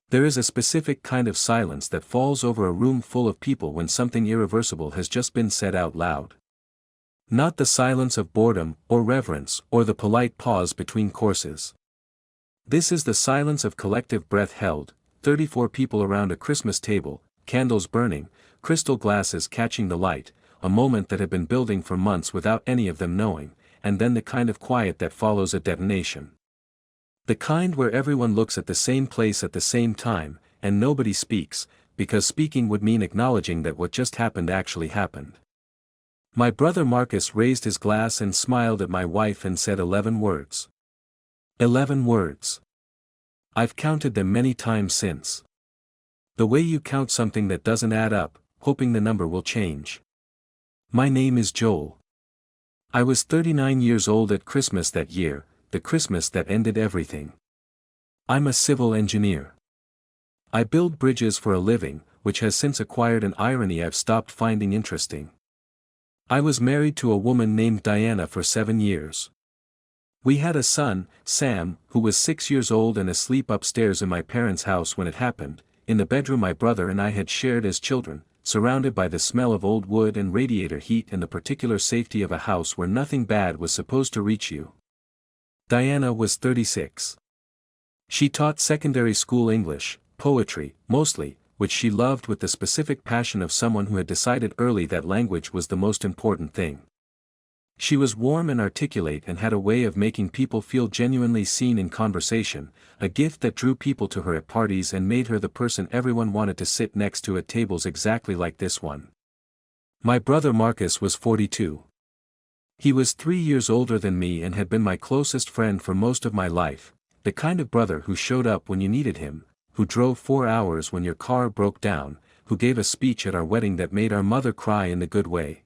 There is a specific kind of silence that falls over a room full of people when something irreversible has just been said out loud. Not the silence of boredom, or reverence, or the polite pause between courses. This is the silence of collective breath held, 34 people around a Christmas table, candles burning, crystal glasses catching the light, a moment that had been building for months without any of them knowing, and then the kind of quiet that follows a detonation. The kind where everyone looks at the same place at the same time, and nobody speaks, because speaking would mean acknowledging that what just happened actually happened. My brother Marcus raised his glass and smiled at my wife and said 11 words. 11 words. I've counted them many times since. The way you count something that doesn't add up, hoping the number will change. My name is Joel. I was 39 years old at Christmas that year, the Christmas that ended everything. I'm a civil engineer. I build bridges for a living, which has since acquired an irony I've stopped finding interesting. I was married to a woman named Diana for 7 years. We had a son, Sam, who was 6 years old and asleep upstairs in my parents' house when it happened, in the bedroom my brother and I had shared as children, surrounded by the smell of old wood and radiator heat and the particular safety of a house where nothing bad was supposed to reach you. Diana was 36. She taught secondary school English, poetry, mostly, which she loved with the specific passion of someone who had decided early that language was the most important thing. She was warm and articulate and had a way of making people feel genuinely seen in conversation, a gift that drew people to her at parties and made her the person everyone wanted to sit next to at tables exactly like this one. My brother Marcus was 42. He was 3 years older than me and had been my closest friend for most of my life, the kind of brother who showed up when you needed him, who drove 4 hours when your car broke down, who gave a speech at our wedding that made our mother cry in the good way.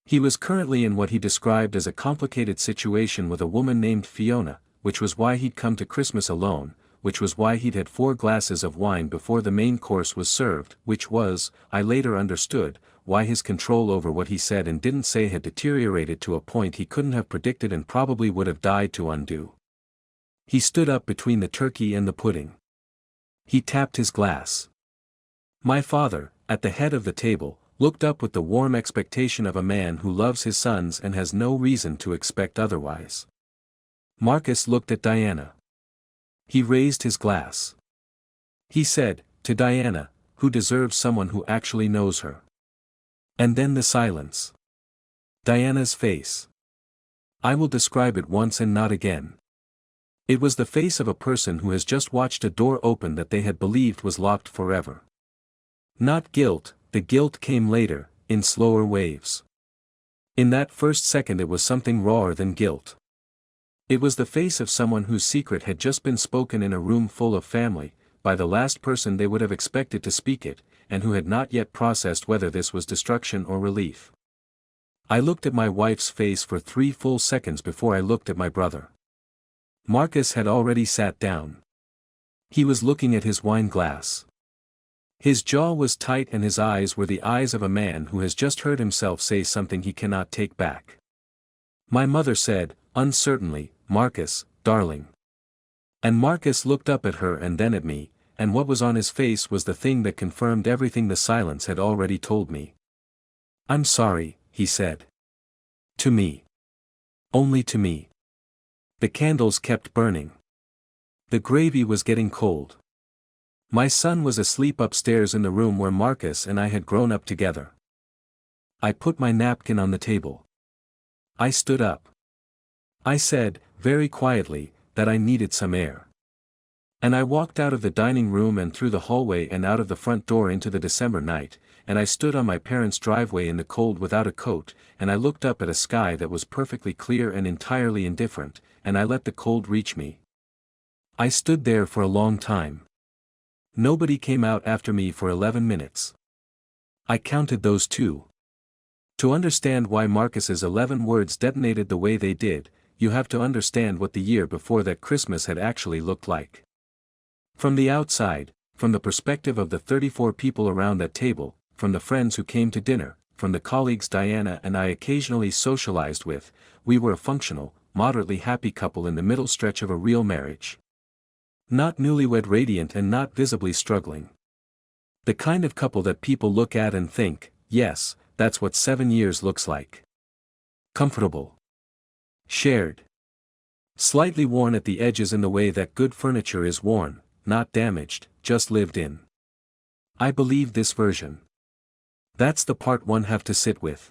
He was currently in what he described as a complicated situation with a woman named Fiona, which was why he'd come to Christmas alone, which was why he'd had 4 glasses of wine before the main course was served, which was, I later understood, why his control over what he said and didn't say had deteriorated to a point he couldn't have predicted and probably would have died to undo. He stood up between the turkey and the pudding. He tapped his glass. My father, at the head of the table, looked up with the warm expectation of a man who loves his sons and has no reason to expect otherwise. Marcus looked at Diana. He raised his glass. He said, to Diana, who deserves someone who actually knows her. And then the silence. Diana's face. I will describe it once and not again. It was the face of a person who has just watched a door open that they had believed was locked forever. Not guilt, the guilt came later, in slower waves. In that first second it was something rawer than guilt. It was the face of someone whose secret had just been spoken in a room full of family, by the last person they would have expected to speak it, and who had not yet processed whether this was destruction or relief. I looked at my wife's face for 3 full seconds before I looked at my brother. Marcus had already sat down. He was looking at his wine glass. His jaw was tight and his eyes were the eyes of a man who has just heard himself say something he cannot take back. My mother said, uncertainly, Marcus, darling. And Marcus looked up at her and then at me, and what was on his face was the thing that confirmed everything the silence had already told me. I'm sorry, he said. To me. Only to me. The candles kept burning. The gravy was getting cold. My son was asleep upstairs in the room where Marcus and I had grown up together. I put my napkin on the table. I stood up. I said, very quietly, that I needed some air. And I walked out of the dining room and through the hallway and out of the front door into the December night, and I stood on my parents' driveway in the cold without a coat, and I looked up at a sky that was perfectly clear and entirely indifferent, and I let the cold reach me. I stood there for a long time. Nobody came out after me for 11 minutes. I counted those too. To understand why Marcus's 11 words detonated the way they did, you have to understand what the year before that Christmas had actually looked like. From the outside, from the perspective of the 34 people around that table, from the friends who came to dinner, from the colleagues Diana and I occasionally socialized with, we were a functional, moderately happy couple in the middle stretch of a real marriage. Not newlywed radiant and not visibly struggling. The kind of couple that people look at and think, yes, that's what 7 years looks like. Comfortable. Shared. Slightly worn at the edges in the way that good furniture is worn, not damaged, just lived in. I believe this version. That's the part one have to sit with.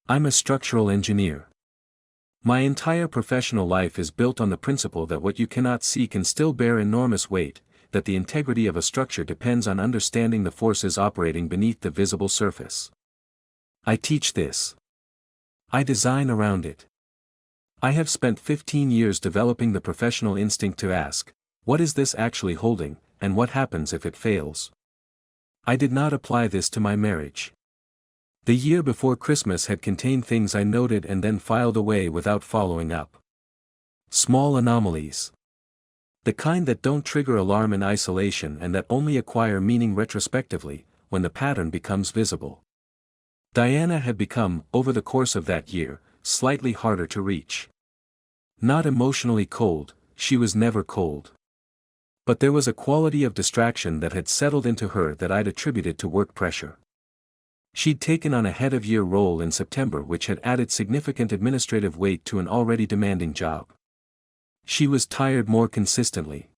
I'm a structural engineer. My entire professional life is built on the principle that what you cannot see can still bear enormous weight, that the integrity of a structure depends on understanding the forces operating beneath the visible surface. I teach this. I design around it. I have spent 15 years developing the professional instinct to ask, what is this actually holding, and what happens if it fails? I did not apply this to my marriage. The year before Christmas had contained things I noted and then filed away without following up. Small anomalies. The kind that don't trigger alarm in isolation and that only acquire meaning retrospectively, when the pattern becomes visible. Diana had become, over the course of that year, slightly harder to reach. Not emotionally cold, she was never cold. But there was a quality of distraction that had settled into her that I'd attributed to work pressure. She'd taken on a head-of-year role in September which had added significant administrative weight to an already demanding job. She was tired more consistently.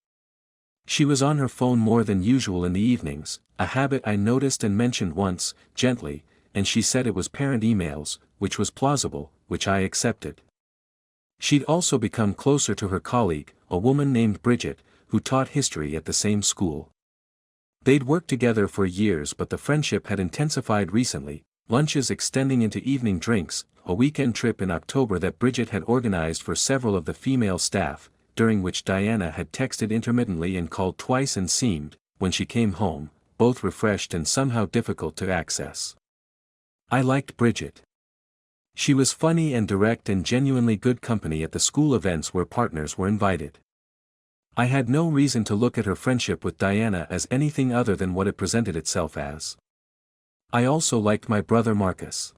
She was on her phone more than usual in the evenings, a habit I noticed and mentioned once, gently, and she said it was parent emails, which was plausible, which I accepted. She'd also become closer to her colleague, a woman named Bridget, who taught history at the same school. They'd worked together for years but the friendship had intensified recently, lunches extending into evening drinks, a weekend trip in October that Bridget had organized for several of the female staff, during which Diana had texted intermittently and called twice and seemed, when she came home, both refreshed and somehow difficult to access. I liked Bridget. She was funny and direct and genuinely good company at the school events where partners were invited. I had no reason to look at her friendship with Diana as anything other than what it presented itself as. I also liked my brother Marcus.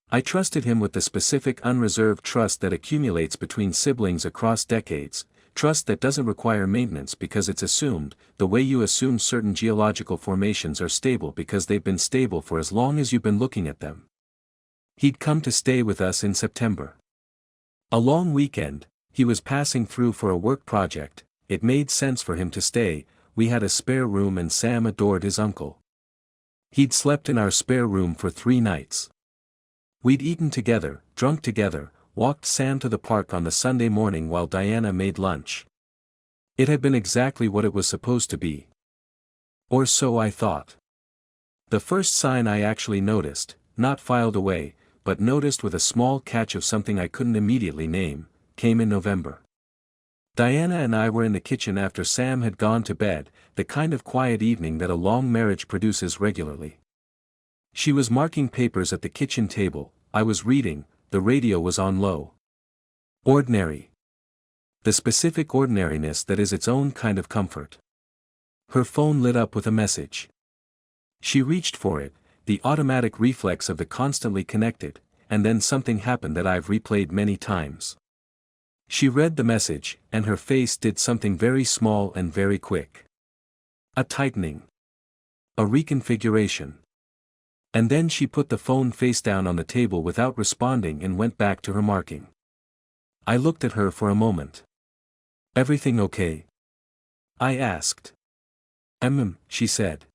I trusted him with the specific unreserved trust that accumulates between siblings across decades, trust that doesn't require maintenance because it's assumed, the way you assume certain geological formations are stable because they've been stable for as long as you've been looking at them. He'd come to stay with us in September. A long weekend, he was passing through for a work project, it made sense for him to stay, we had a spare room and Sam adored his uncle. He'd slept in our spare room for 3 nights. We'd eaten together, drunk together, walked Sam to the park on the Sunday morning while Diana made lunch. It had been exactly what it was supposed to be. Or so I thought. The first sign I actually noticed, not filed away, but noticed with a small catch of something I couldn't immediately name, came in November. Diana and I were in the kitchen after Sam had gone to bed, the kind of quiet evening that a long marriage produces regularly. She was marking papers at the kitchen table, I was reading, the radio was on low. Ordinary. The specific ordinariness that is its own kind of comfort. Her phone lit up with a message. She reached for it, the automatic reflex of the constantly connected, and then something happened that I've replayed many times. She read the message, and her face did something very small and very quick. A tightening. A reconfiguration. And then she put the phone face down on the table without responding and went back to her marking. I looked at her for a moment. Everything okay? I asked. She said.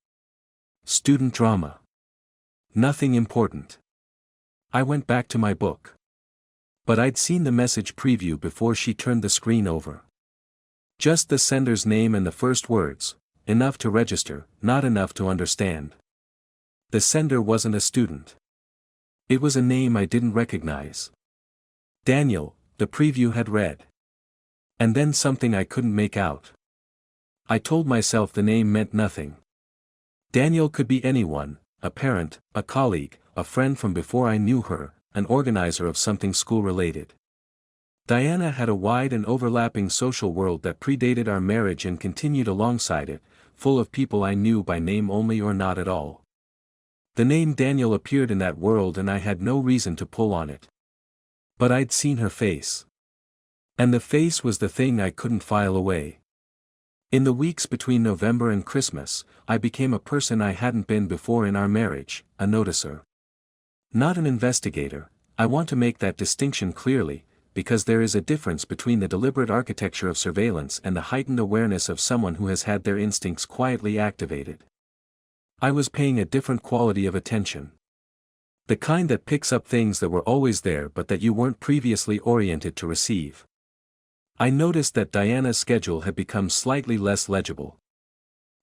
Student drama. Nothing important. I went back to my book. But I'd seen the message preview before she turned the screen over. Just the sender's name and the first words, enough to register, not enough to understand. The sender wasn't a student. It was a name I didn't recognize. Daniel, the preview had read. And then something I couldn't make out. I told myself the name meant nothing. Daniel could be anyone, a parent, a colleague, a friend from before I knew her, an organizer of something school-related. Diana had a wide and overlapping social world that predated our marriage and continued alongside it, full of people I knew by name only or not at all. The name Daniel appeared in that world and I had no reason to pull on it. But I'd seen her face. And the face was the thing I couldn't file away. In the weeks between November and Christmas, I became a person I hadn't been before in our marriage, a noticer. Not an investigator. I want to make that distinction clearly, because there is a difference between the deliberate architecture of surveillance and the heightened awareness of someone who has had their instincts quietly activated. I was paying a different quality of attention. The kind that picks up things that were always there but that you weren't previously oriented to receive. I noticed that Diana's schedule had become slightly less legible.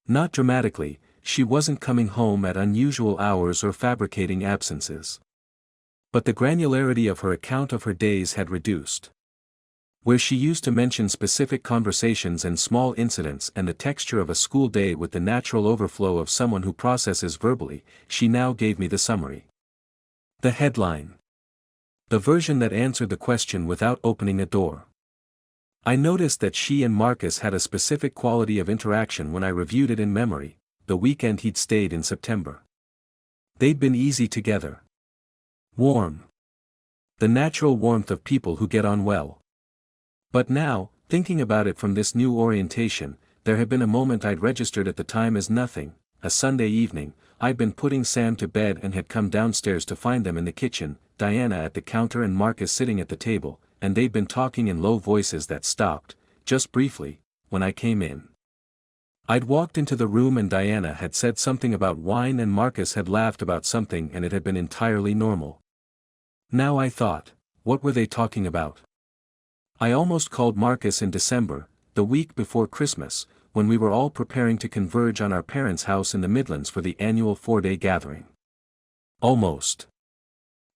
Not dramatically, she wasn't coming home at unusual hours or fabricating absences. But the granularity of her account of her days had reduced. Where she used to mention specific conversations and small incidents and the texture of a school day with the natural overflow of someone who processes verbally, she now gave me the summary. The headline. The version that answered the question without opening a door. I noticed that she and Marcus had a specific quality of interaction when I reviewed it in memory, the weekend he'd stayed in September. They'd been easy together. Warm. The natural warmth of people who get on well. But now, thinking about it from this new orientation, there had been a moment I'd registered at the time as nothing. A Sunday evening, I'd been putting Sam to bed and had come downstairs to find them in the kitchen, Diana at the counter and Marcus sitting at the table, and they'd been talking in low voices that stopped, just briefly, when I came in. I'd walked into the room and Diana had said something about wine and Marcus had laughed about something and it had been entirely normal. Now I thought, what were they talking about? I almost called Marcus in December, the week before Christmas, when we were all preparing to converge on our parents' house in the Midlands for the annual 4-day gathering. Almost.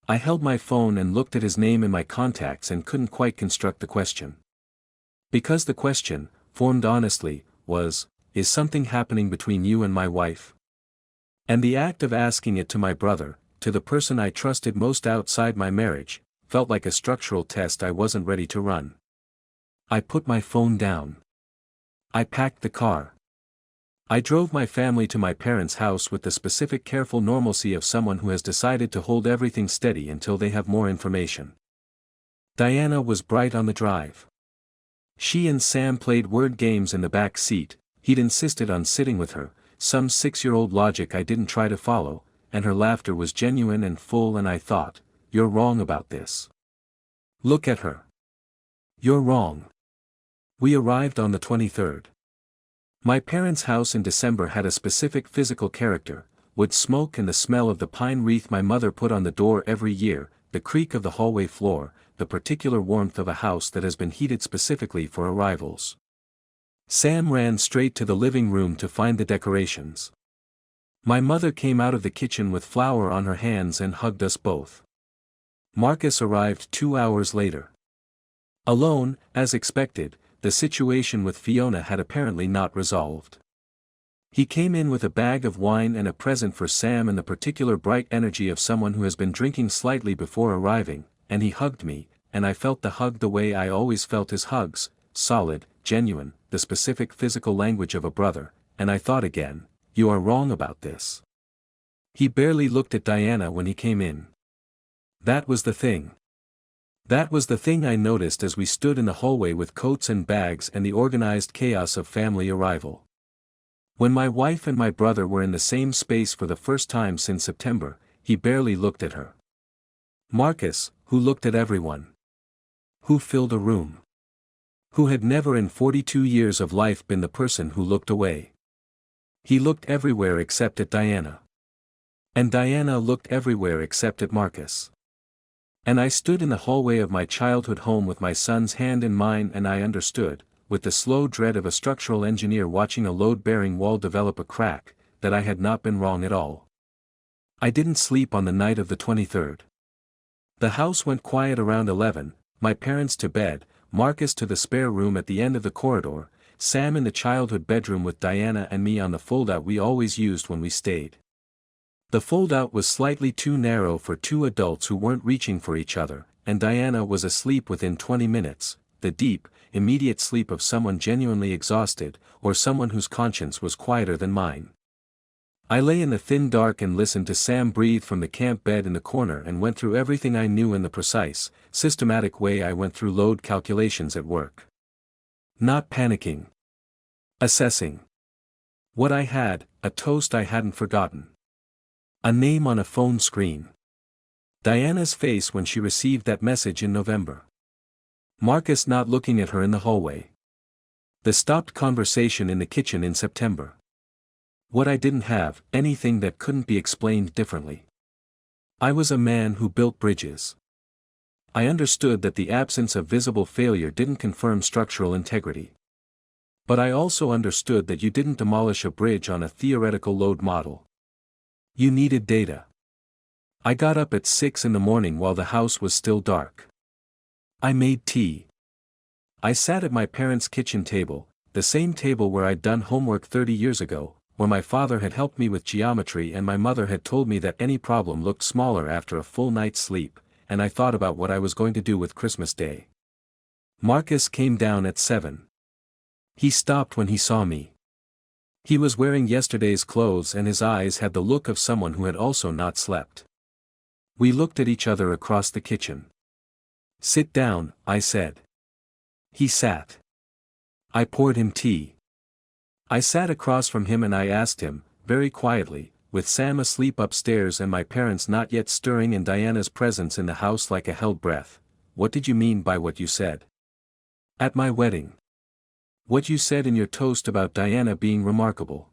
I held my phone and looked at his name in my contacts and couldn't quite construct the question. Because the question, formed honestly, was, is something happening between you and my wife? And the act of asking it to my brother, to the person I trusted most outside my marriage, felt like a structural test I wasn't ready to run. I put my phone down. I packed the car. I drove my family to my parents' house with the specific careful normalcy of someone who has decided to hold everything steady until they have more information. Diana was bright on the drive. She and Sam played word games in the back seat. He'd insisted on sitting with her, some 6-year-old logic I didn't try to follow, and her laughter was genuine and full and I thought, you're wrong about this. Look at her. You're wrong. We arrived on the 23rd. My parents' house in December had a specific physical character, wood smoke and the smell of the pine wreath my mother put on the door every year, the creak of the hallway floor, the particular warmth of a house that has been heated specifically for arrivals. Sam ran straight to the living room to find the decorations. My mother came out of the kitchen with flour on her hands and hugged us both. Marcus arrived 2 hours later. Alone, as expected, the situation with Fiona had apparently not resolved. He came in with a bag of wine and a present for Sam and the particular bright energy of someone who has been drinking slightly before arriving, and he hugged me, and I felt the hug the way I always felt his hugs, solid, genuine, the specific physical language of a brother, and I thought again, you are wrong about this. He barely looked at Diana when he came in. That was the thing. That was the thing I noticed as we stood in the hallway with coats and bags and the organized chaos of family arrival. When my wife and my brother were in the same space for the first time since September, he barely looked at her. Marcus, who looked at everyone. Who filled a room. Who had never in 42 years of life been the person who looked away. He looked everywhere except at Diana. And Diana looked everywhere except at Marcus. And I stood in the hallway of my childhood home with my son's hand in mine and I understood, with the slow dread of a structural engineer watching a load-bearing wall develop a crack, that I had not been wrong at all. I didn't sleep on the night of the 23rd. The house went quiet around 11, my parents to bed, Marcus to the spare room at the end of the corridor, Sam in the childhood bedroom with Diana and me on the fold-out we always used when we stayed. The fold-out was slightly too narrow for two adults who weren't reaching for each other, and Diana was asleep within 20 minutes, the deep, immediate sleep of someone genuinely exhausted, or someone whose conscience was quieter than mine. I lay in the thin dark and listened to Sam breathe from the camp bed in the corner and went through everything I knew in the precise, systematic way I went through load calculations at work. Not panicking. Assessing. What I had, a toast I hadn't forgotten. A name on a phone screen. Diana's face when she received that message in November. Marcus not looking at her in the hallway. The stopped conversation in the kitchen in September. What I didn't have, anything that couldn't be explained differently. I was a man who built bridges. I understood that the absence of visible failure didn't confirm structural integrity. But I also understood that you didn't demolish a bridge on a theoretical load model. You needed data. I got up at 6 in the morning while the house was still dark. I made tea. I sat at my parents' kitchen table, the same table where I'd done homework 30 years ago, where my father had helped me with geometry and my mother had told me that any problem looked smaller after a full night's sleep, and I thought about what I was going to do with Christmas Day. Marcus came down at 7. He stopped when he saw me. He was wearing yesterday's clothes and his eyes had the look of someone who had also not slept. We looked at each other across the kitchen. "Sit down," I said. He sat. I poured him tea. I sat across from him and I asked him, very quietly, with Sam asleep upstairs and my parents not yet stirring and Diana's presence in the house like a held breath, "What did you mean by what you said? At my wedding? What you said in your toast about Diana being remarkable?"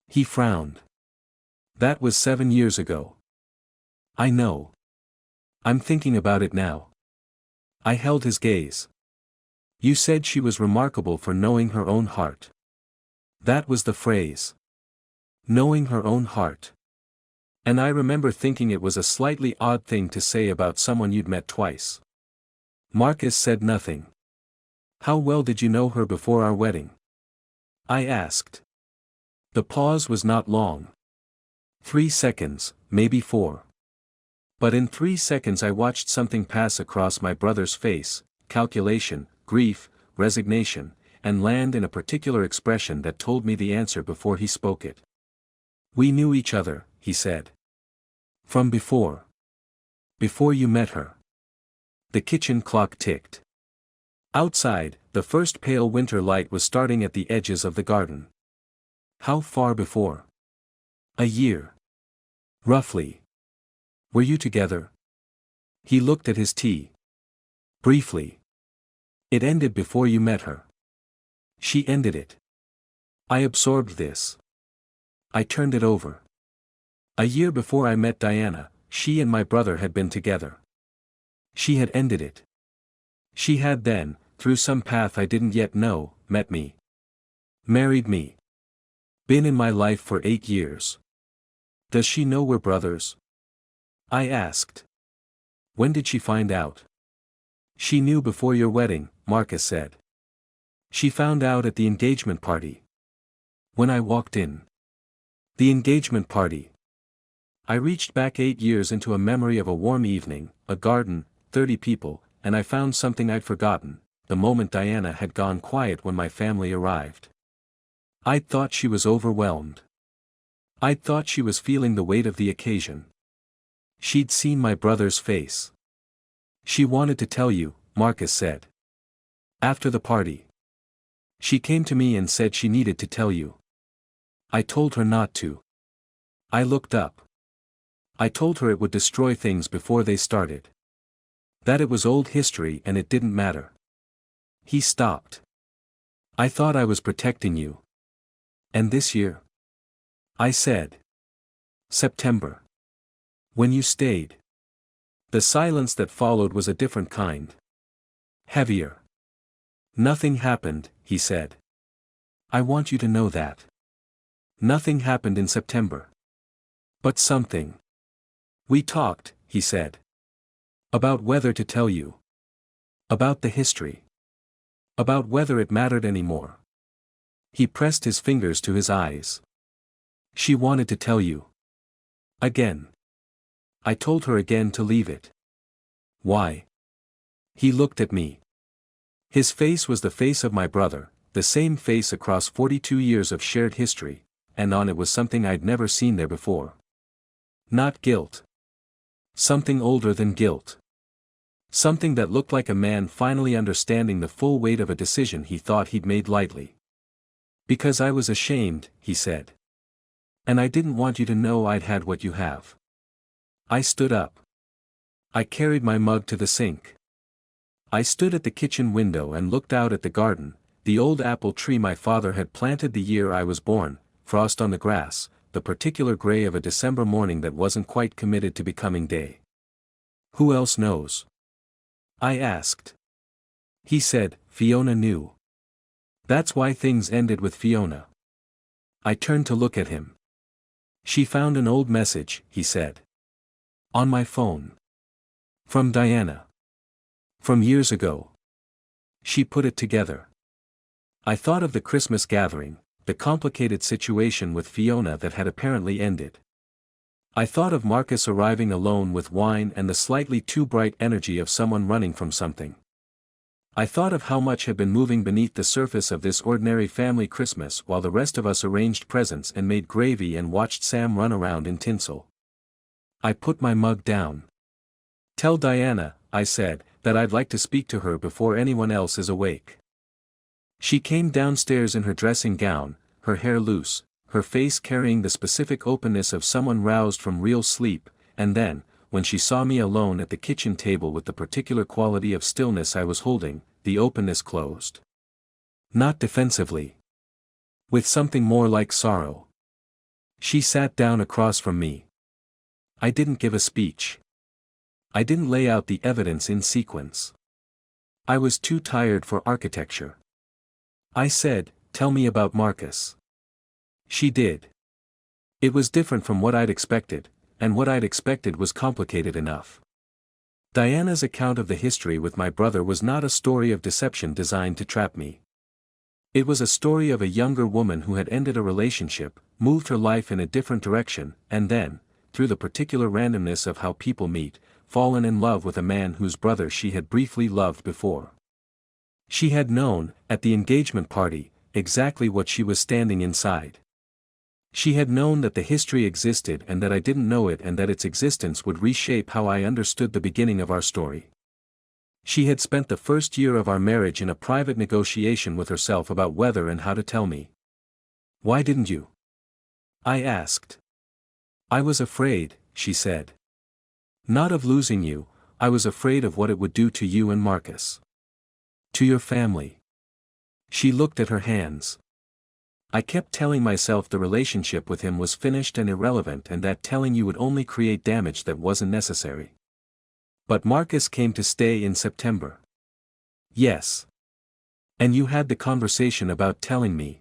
He frowned. "That was 7 years ago." "I know. I'm thinking about it now." I held his gaze. "You said she was remarkable for knowing her own heart. That was the phrase. Knowing her own heart. And I remember thinking it was a slightly odd thing to say about someone you'd met twice." Marcus said nothing. "How well did you know her before our wedding?" I asked. The pause was not long. 3 seconds, maybe 4. But in 3 seconds I watched something pass across my brother's face, calculation, grief, resignation, and land in a particular expression that told me the answer before he spoke it. "We knew each other," he said. "From before. Before you met her." The kitchen clock ticked. Outside, the first pale winter light was starting at the edges of the garden. "How far before?" "A year. Roughly." "Were you together?" He looked at his tea. "Briefly." "It ended before you met her." "She ended it." I absorbed this. I turned it over. "A year before I met Diana, she and my brother had been together. She had ended it. She had then, through some path I didn't yet know, met me. Married me. Been in my life for 8 years. Does she know we're brothers?" I asked. "When did she find out?" "She knew before your wedding," Marcus said. "She found out at the engagement party. When I walked in." The engagement party. I reached back 8 years into a memory of a warm evening, a garden, 30 people, and I found something I'd forgotten, the moment Diana had gone quiet when my family arrived. I'd thought she was overwhelmed. I'd thought she was feeling the weight of the occasion. She'd seen my brother's face. "She wanted to tell you," Marcus said. "After the party. She came to me and said she needed to tell you. I told her not to." I looked up. "I told her it would destroy things before they started. That it was old history and it didn't matter." He stopped. "I thought I was protecting you." "And this year?" I said. "September. When you stayed." The silence that followed was a different kind. Heavier. "Nothing happened," he said. "I want you to know that. Nothing happened in September. But something. We talked," he said. "About whether to tell you. About the history. About whether it mattered anymore." He pressed his fingers to his eyes. "She wanted to tell you. Again. I told her again to leave it." "Why?" He looked at me. His face was the face of my brother, the same face across 42 years of shared history, and on it was something I'd never seen there before. Not guilt. Something older than guilt. Something that looked like a man finally understanding the full weight of a decision he thought he'd made lightly. Because I was ashamed, he said. And I didn't want you to know I'd had what you have. I stood up. I carried my mug to the sink. I stood at the kitchen window and looked out at the garden, the old apple tree my father had planted the year I was born, frost on the grass, the particular gray of a December morning that wasn't quite committed to becoming day. Who else knows? I asked. He said, Fiona knew. That's why things ended with Fiona. I turned to look at him. She found an old message, he said. On my phone. From Diana. From years ago. She put it together. I thought of the Christmas gathering, the complicated situation with Fiona that had apparently ended. I thought of Marcus arriving alone with wine and the slightly too bright energy of someone running from something. I thought of how much had been moving beneath the surface of this ordinary family Christmas while the rest of us arranged presents and made gravy and watched Sam run around in tinsel. I put my mug down. Tell Diana, I said, that I'd like to speak to her before anyone else is awake. She came downstairs in her dressing gown, her hair loose, her face carrying the specific openness of someone roused from real sleep, and then, when she saw me alone at the kitchen table with the particular quality of stillness I was holding, the openness closed. Not defensively. With something more like sorrow. She sat down across from me. I didn't give a speech. I didn't lay out the evidence in sequence. I was too tired for architecture. I said, tell me about Marcus. She did. It was different from what I'd expected, and what I'd expected was complicated enough. Diana's account of the history with my brother was not a story of deception designed to trap me. It was a story of a younger woman who had ended a relationship, moved her life in a different direction, and then, through the particular randomness of how people meet, fallen in love with a man whose brother she had briefly loved before. She had known, at the engagement party, exactly what she was standing inside. She had known that the history existed and that I didn't know it and that its existence would reshape how I understood the beginning of our story. She had spent the first year of our marriage in a private negotiation with herself about whether and how to tell me. Why didn't you? I asked. I was afraid, she said. Not of losing you, I was afraid of what it would do to you and Marcus. To your family. She looked at her hands. I kept telling myself the relationship with him was finished and irrelevant and that telling you would only create damage that wasn't necessary. But Marcus came to stay in September. Yes. And you had the conversation about telling me.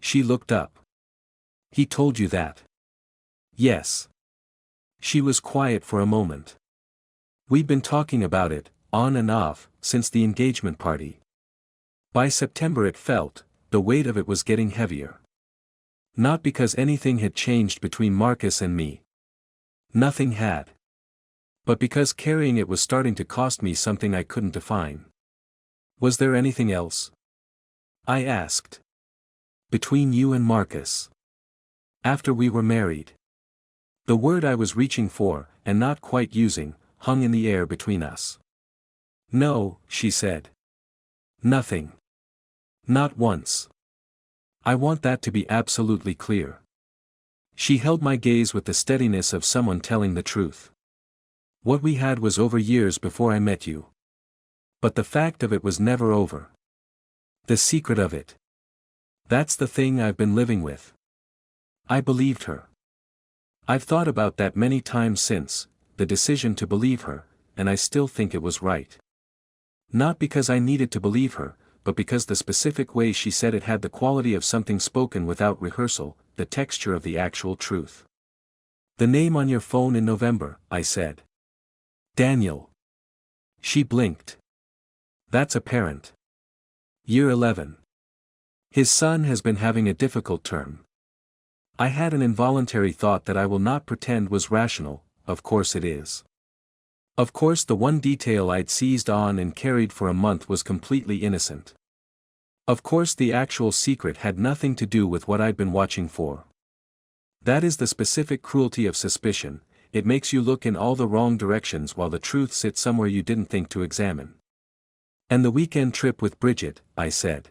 She looked up. He told you that. Yes. She was quiet for a moment. We'd been talking about it, on and off, since the engagement party. By September it felt, the weight of it was getting heavier. Not because anything had changed between Marcus and me. Nothing had. But because carrying it was starting to cost me something I couldn't define. Was there anything else? I asked. Between you and Marcus. After we were married. The word I was reaching for, and not quite using, hung in the air between us. No, she said. Nothing. Not once. I want that to be absolutely clear. She held my gaze with the steadiness of someone telling the truth. What we had was over years before I met you. But the fact of it was never over. The secret of it. That's the thing I've been living with. I believed her. I've thought about that many times since, the decision to believe her, and I still think it was right. Not because I needed to believe her, but because the specific way she said it had the quality of something spoken without rehearsal, the texture of the actual truth. The name on your phone in November, I said. Daniel. She blinked. That's apparent. Year 11. His son has been having a difficult term. I had an involuntary thought that I will not pretend was rational, of course it is. Of course the one detail I'd seized on and carried for a month was completely innocent. Of course the actual secret had nothing to do with what I'd been watching for. That is the specific cruelty of suspicion, it makes you look in all the wrong directions while the truth sits somewhere you didn't think to examine. And the weekend trip with Bridget, I said.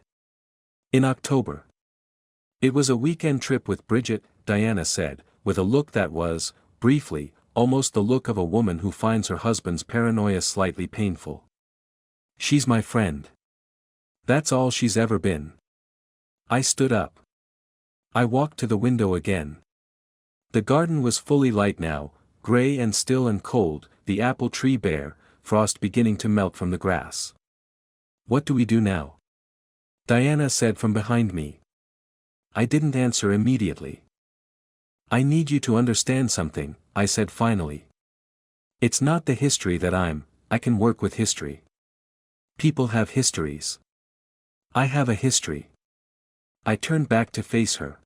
In October. It was a weekend trip with Bridget, Diana said, with a look that was, briefly, almost the look of a woman who finds her husband's paranoia slightly painful. She's my friend. That's all she's ever been. I stood up. I walked to the window again. The garden was fully light now, gray and still and cold, the apple tree bare, frost beginning to melt from the grass. What do we do now? Diana said from behind me. I didn't answer immediately. I need you to understand something, I said finally. It's not the history that I can work with history. People have histories. I have a history. I turned back to face her.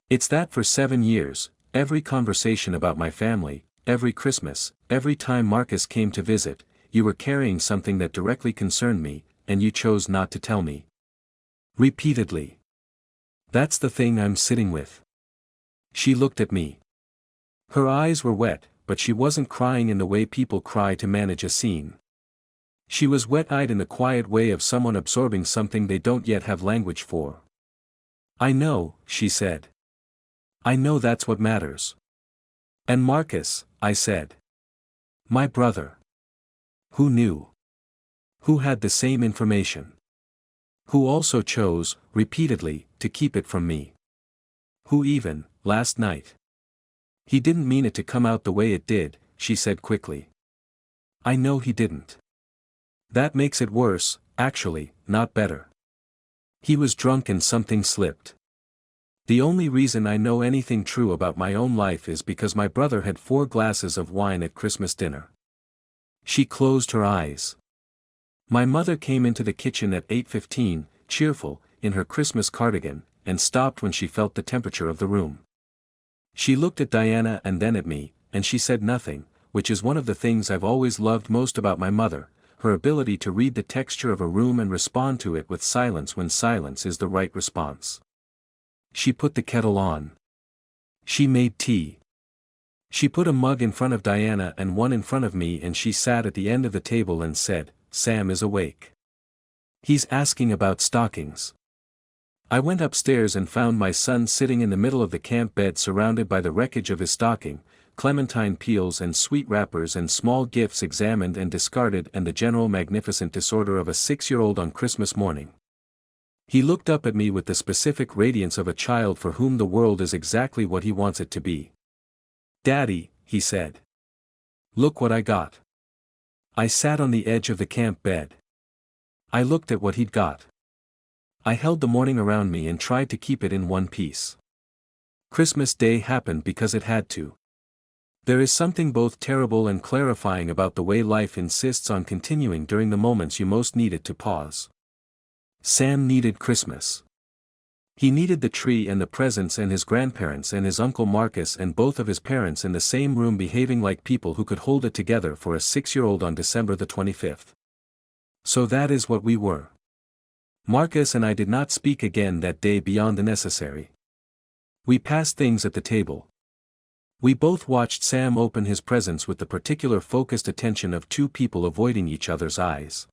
It's that for 7 years, every conversation about my family, every Christmas, every time Marcus came to visit, you were carrying something that directly concerned me, and you chose not to tell me. Repeatedly. That's the thing I'm sitting with. She looked at me. Her eyes were wet, but she wasn't crying in the way people cry to manage a scene. She was wet-eyed in the quiet way of someone absorbing something they don't yet have language for. I know, she said. I know that's what matters. And Marcus, I said. My brother. Who knew? Who had the same information? Who also chose, repeatedly, to keep it from me? Who even, last night? He didn't mean it to come out the way it did, she said quickly. I know he didn't. That makes it worse, actually, not better. He was drunk and something slipped. The only reason I know anything true about my own life is because my brother had 4 glasses of wine at Christmas dinner. She closed her eyes. My mother came into the kitchen at 8:15, cheerful, in her Christmas cardigan, and stopped when she felt the temperature of the room. She looked at Diana and then at me, and she said nothing, which is one of the things I've always loved most about my mother, her ability to read the texture of a room and respond to it with silence when silence is the right response. She put the kettle on. She made tea. She put a mug in front of Diana and one in front of me, and she sat at the end of the table and said, Sam is awake. He's asking about stockings. I went upstairs and found my son sitting in the middle of the camp bed surrounded by the wreckage of his stocking, clementine peels and sweet wrappers and small gifts examined and discarded, and the general magnificent disorder of a 6-year-old on Christmas morning. He looked up at me with the specific radiance of a child for whom the world is exactly what he wants it to be. Daddy, he said. Look what I got. I sat on the edge of the camp bed. I looked at what he'd got. I held the morning around me and tried to keep it in one piece. Christmas Day happened because it had to. There is something both terrible and clarifying about the way life insists on continuing during the moments you most need it to pause. Sam needed Christmas. He needed the tree and the presents and his grandparents and his Uncle Marcus and both of his parents in the same room behaving like people who could hold it together for a 6-year-old on December the 25th. So that is what we were. Marcus and I did not speak again that day beyond the necessary. We passed things at the table. We both watched Sam open his presents with the particular focused attention of 2 people avoiding each other's eyes.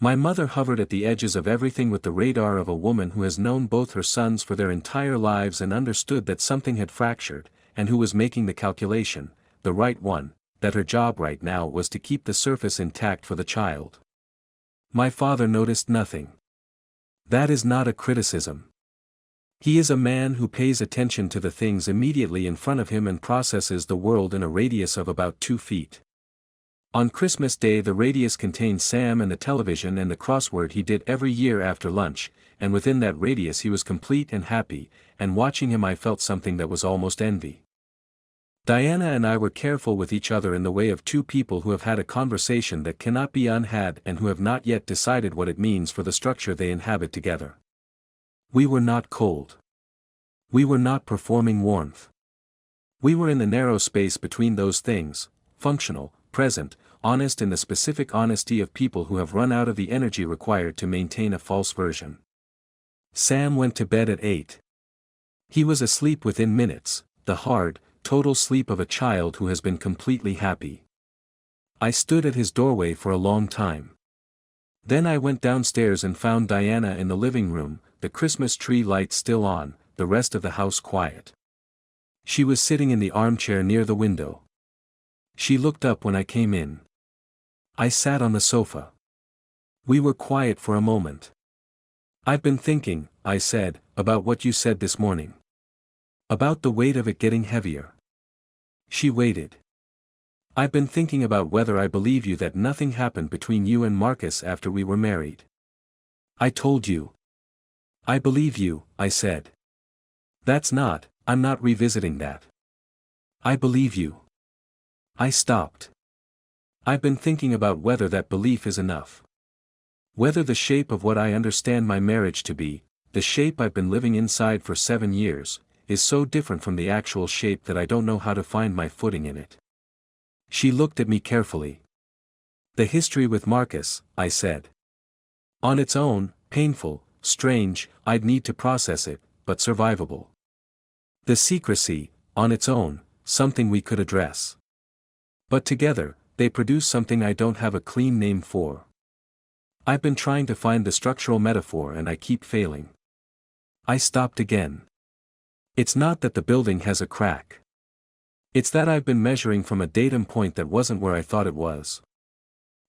My mother hovered at the edges of everything with the radar of a woman who has known both her sons for their entire lives and understood that something had fractured, and who was making the calculation, the right one, that her job right now was to keep the surface intact for the child. My father noticed nothing. That is not a criticism. He is a man who pays attention to the things immediately in front of him and processes the world in a radius of about 2 feet. On Christmas Day the radius contained Sam and the television and the crossword he did every year after lunch, and within that radius he was complete and happy, and watching him I felt something that was almost envy. Diana and I were careful with each other in the way of 2 people who have had a conversation that cannot be unhad and who have not yet decided what it means for the structure they inhabit together. We were not cold. We were not performing warmth. We were in the narrow space between those things, functional, present, honest in the specific honesty of people who have run out of the energy required to maintain a false version. Sam went to bed at 8. He was asleep within minutes, the hard, total sleep of a child who has been completely happy. I stood at his doorway for a long time. Then I went downstairs and found Diana in the living room, the Christmas tree lights still on, the rest of the house quiet. She was sitting in the armchair near the window. She looked up when I came in. I sat on the sofa. We were quiet for a moment. "I've been thinking," I said, "about what you said this morning. About the weight of it getting heavier." She waited. "I've been thinking about whether I believe you that nothing happened between you and Marcus after we were married." "I told you." "I believe you," I said. I'm not revisiting that. I believe you." I stopped. "I've been thinking about whether that belief is enough. Whether the shape of what I understand my marriage to be, the shape I've been living inside for 7 years, is so different from the actual shape that I don't know how to find my footing in it." She looked at me carefully. "The history with Marcus," I said. "On its own, painful, strange, I'd need to process it, but survivable. The secrecy, on its own, something we could address. But together, they produce something I don't have a clean name for. I've been trying to find the structural metaphor and I keep failing." I stopped again. "It's not that the building has a crack. It's that I've been measuring from a datum point that wasn't where I thought it was.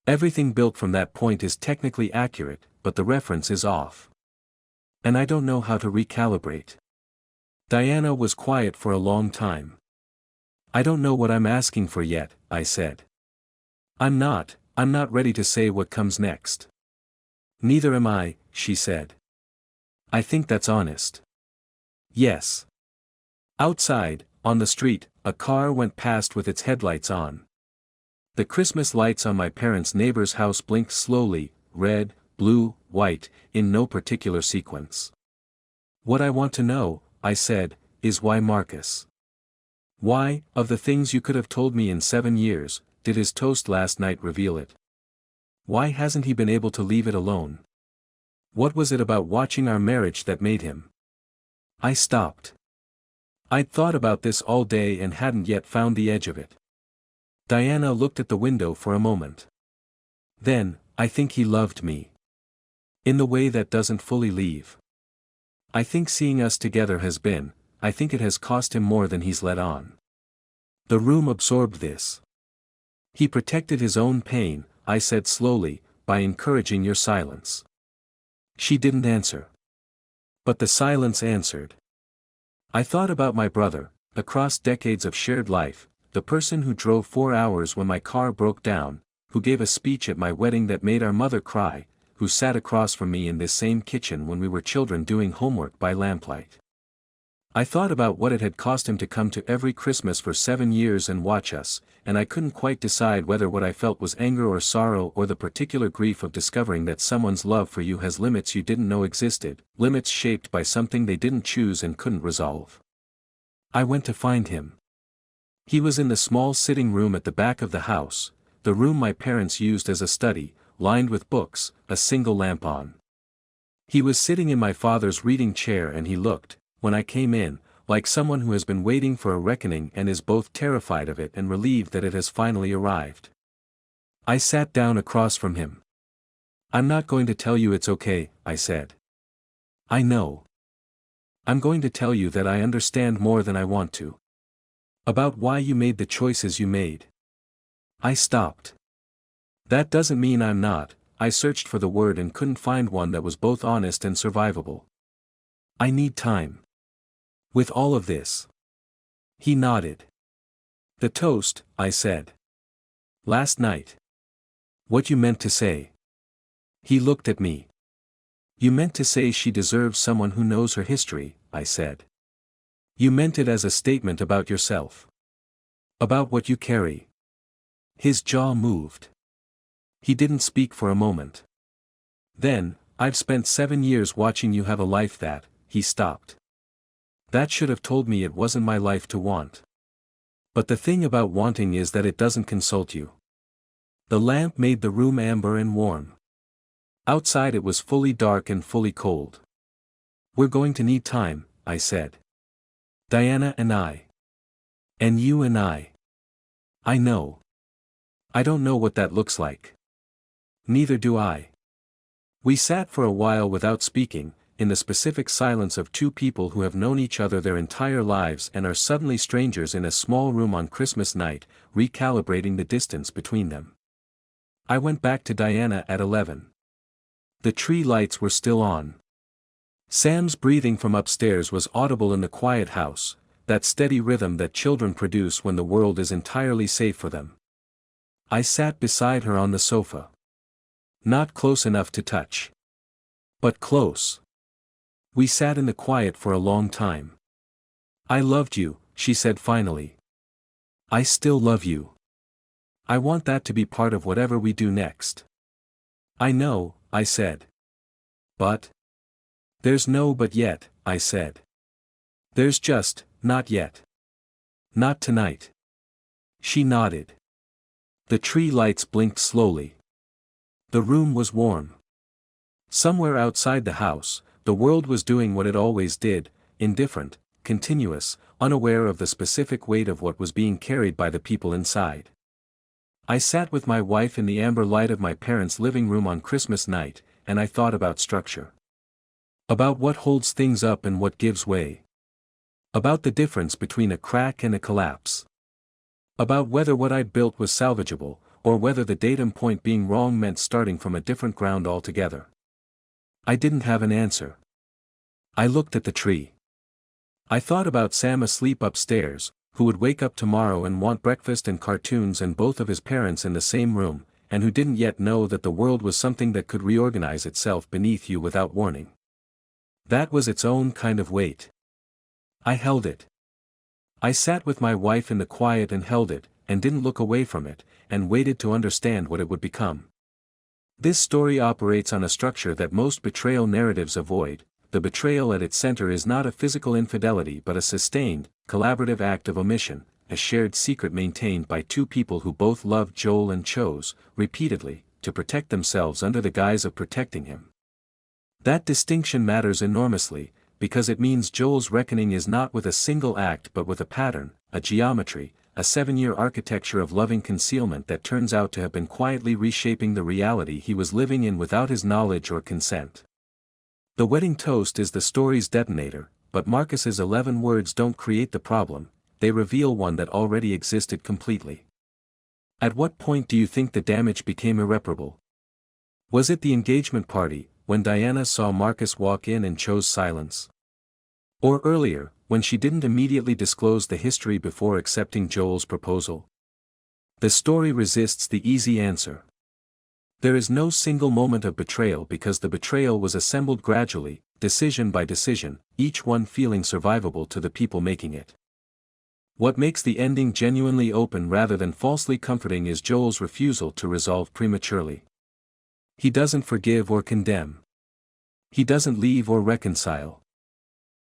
Everything built from that point is technically accurate, but the reference is off. And I don't know how to recalibrate." Diana was quiet for a long time. "I don't know what I'm asking for yet," I said. I'm not ready to say what comes next." "Neither am I," she said. "I think that's honest." "Yes." Outside, on the street, a car went past with its headlights on. The Christmas lights on my parents' neighbor's house blinked slowly, red, blue, white, in no particular sequence. "What I want to know," I said, "is why Marcus? Why, of the things you could have told me in 7 years, did his toast last night reveal it? Why hasn't he been able to leave it alone? What was it about watching our marriage that made him?" I stopped. I'd thought about this all day and hadn't yet found the edge of it. Diana looked at the window for a moment. "Then, I think he loved me. In the way that doesn't fully leave. I think seeing us together I think it has cost him more than he's let on. The room absorbed this. He protected his own pain," I said slowly, "by encouraging your silence." She didn't answer. But the silence answered. I thought about my brother, across decades of shared life, the person who drove 4 hours when my car broke down, who gave a speech at my wedding that made our mother cry, who sat across from me in this same kitchen when we were children doing homework by lamplight. I thought about what it had cost him to come to every Christmas for 7 years and watch us, and I couldn't quite decide whether what I felt was anger or sorrow or the particular grief of discovering that someone's love for you has limits you didn't know existed, limits shaped by something they didn't choose and couldn't resolve. I went to find him. He was in the small sitting room at the back of the house, the room my parents used as a study, lined with books, a single lamp on. He was sitting in my father's reading chair and he looked, when I came in, like someone who has been waiting for a reckoning and is both terrified of it and relieved that it has finally arrived. I sat down across from him. "I'm not going to tell you it's okay," I said. "I know. I'm going to tell you that I understand more than I want to. About why you made the choices you made." I stopped. "That doesn't mean I'm not," I searched for the word and couldn't find one that was both honest and survivable. "I need time. With all of this." He nodded. "The toast," I said. "Last night. What you meant to say." He looked at me. "You meant to say she deserves someone who knows her history," I said. "You meant it as a statement about yourself. About what you carry." His jaw moved. He didn't speak for a moment. "Then, I've spent 7 years watching you have a life that," he stopped. "That should have told me it wasn't my life to want. But the thing about wanting is that it doesn't consult you." The lamp made the room amber and warm. Outside it was fully dark and fully cold. "We're going to need time," I said. "Diana and I. And you and I. I know. I don't know what that looks like. Neither do I." We sat for a while without speaking, in the specific silence of two people who have known each other their entire lives and are suddenly strangers in a small room on Christmas night, recalibrating the distance between them. I went back to Diana at 11. The tree lights were still on. Sam's breathing from upstairs was audible in the quiet house, that steady rhythm that children produce when the world is entirely safe for them. I sat beside her on the sofa. Not close enough to touch. But close. We sat in the quiet for a long time. "I loved you," she said finally. "I still love you. I want that to be part of whatever we do next." "I know," I said. "But?" "There's no but yet," I said. "There's just, not yet. Not tonight." She nodded. The tree lights blinked slowly. The room was warm. Somewhere outside the house, the world was doing what it always did, indifferent, continuous, unaware of the specific weight of what was being carried by the people inside. I sat with my wife in the amber light of my parents' living room on Christmas night, and I thought about structure. About what holds things up and what gives way. About the difference between a crack and a collapse. About whether what I'd built was salvageable, or whether the datum point being wrong meant starting from a different ground altogether. I didn't have an answer. I looked at the tree. I thought about Sam asleep upstairs, who would wake up tomorrow and want breakfast and cartoons and both of his parents in the same room, and who didn't yet know that the world was something that could reorganize itself beneath you without warning. That was its own kind of weight. I held it. I sat with my wife in the quiet and held it, and didn't look away from it, and waited to understand what it would become. This story operates on a structure that most betrayal narratives avoid. The betrayal at its center is not a physical infidelity but a sustained, collaborative act of omission, a shared secret maintained by two people who both loved Joel and chose, repeatedly, to protect themselves under the guise of protecting him. That distinction matters enormously, because it means Joel's reckoning is not with a single act but with a pattern, a geometry, a 7-year architecture of loving concealment that turns out to have been quietly reshaping the reality he was living in without his knowledge or consent. The wedding toast is the story's detonator, but Marcus's 11 words don't create the problem, they reveal one that already existed completely. At what point do you think the damage became irreparable? Was it the engagement party, when Diana saw Marcus walk in and chose silence? Or earlier, when she didn't immediately disclose the history before accepting Joel's proposal? The story resists the easy answer. There is no single moment of betrayal because the betrayal was assembled gradually, decision by decision, each one feeling survivable to the people making it. What makes the ending genuinely open rather than falsely comforting is Joel's refusal to resolve prematurely. He doesn't forgive or condemn. He doesn't leave or reconcile.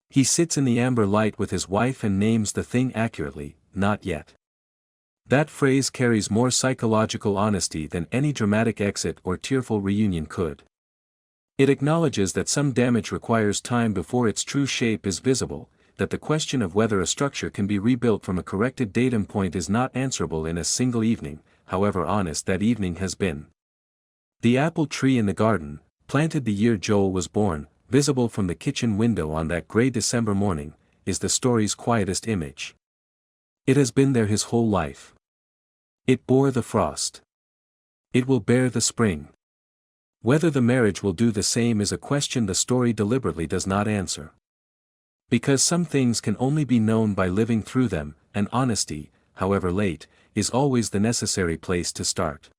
He sits in the amber light with his wife and names the thing accurately, not yet. That phrase carries more psychological honesty than any dramatic exit or tearful reunion could. It acknowledges that some damage requires time before its true shape is visible, that the question of whether a structure can be rebuilt from a corrected datum point is not answerable in a single evening, however honest that evening has been. The apple tree in the garden, planted the year Joel was born, visible from the kitchen window on that gray December morning, is the story's quietest image. It has been there his whole life. It bore the frost. It will bear the spring. Whether the marriage will do the same is a question the story deliberately does not answer. Because some things can only be known by living through them, and honesty, however late, is always the necessary place to start.